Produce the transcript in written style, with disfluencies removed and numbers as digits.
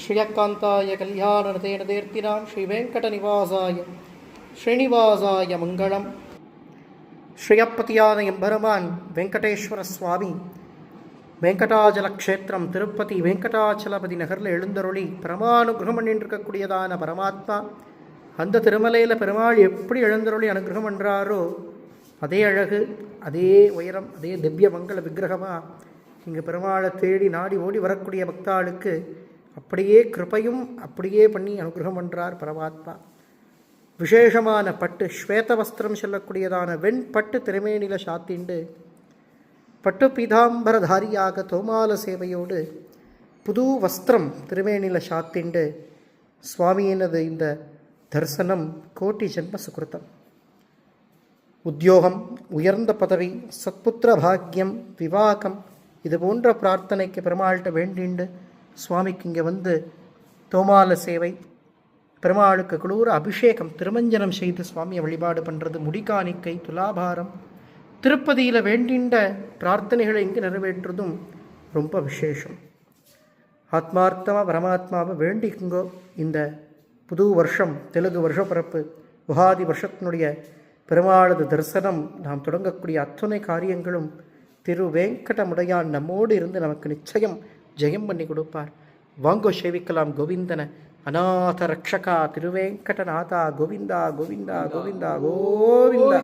श्रियकान्ताय कल्याणरतेन देर्तिनां श्रीवेङ्कटनिवासाय श्रीनिवासाय मङ्गलम्. ஸ்ரீயப்பதியான எம்பெருமான் வெங்கடேஸ்வர சுவாமி வெங்கடாச்சல க்ஷேத்திரம் திருப்பதி வெங்கடாச்சலபதி நகரில் எழுந்தருளி பரமானுகிரகம் பண்ணிருக்கக்கூடியதான பரமாத்மா. அந்த திருமலையில் பெருமாள் எப்படி எழுந்தருளி அனுகிரகம் பண்ணுறாரோ அதே அழகு, அதே உயரம், அதே திவ்ய மங்கள விக்கிரகமாக இங்கே பெருமாளை தேடி நாடி ஓடி வரக்கூடிய பக்தாளுக்கு அப்படியே கிருபையும் அப்படியே பண்ணி அனுகிரகம் பண்ணுறார் பரமாத்மா. விசேஷமான பட்டு ஸ்வேத வஸ்திரம் சொல்லக்கூடியதான வெண்பட்டு திருமேனில சாத்திண்டு பட்டு பீதாம்பரதாரியாக தோமால சேவையோடு புது வஸ்திரம் திருமேனில சாத்திண்டு சுவாமியினது இந்த தரிசனம் கோட்டி ஜென்ம சுகிருத்தம். உத்தியோகம், உயர்ந்த பதவி, சத்புத்திர பாக்கியம், விவாகம் இது போன்ற பிரார்த்தனைக்கு பெருமாள்கிட்ட வேண்டிண்டு சுவாமிக்கு இங்கே வந்து தோமால சேவை, பெருமாளுக்கு குளூர அபிஷேகம், திருமஞ்சனம் செய்து சுவாமியை வழிபாடு பண்ணுறது, முடிகாணிக்கை, துலாபாரம், திருப்பதியில் வேண்டின்ற பிரார்த்தனைகளை இங்கே நிறைவேற்றுறதும் ரொம்ப விசேஷம். ஆத்மார்த்தமாக பரமாத்மாவை வேண்டிக்குங்கோ. இந்த புது வருஷம் தெலுங்கு வருஷப்பிறப்பு உகாதி வருஷத்தினுடைய பெருமாளது தரிசனம் நாம் தொடங்கக்கூடிய அத்தனை காரியங்களும் திரு வெங்கடமுடையான் நம்மோடு இருந்து நமக்கு நிச்சயம் ஜெயம் பண்ணி கொடுப்பார். வாங்கோ சேவிக்கலாம் கோவிந்தன. அநாத ரக்ஷகா திருவேங்கடநாதா கோவிந்தா கோவிந்தா கோவிந்தா கோவிந்தா.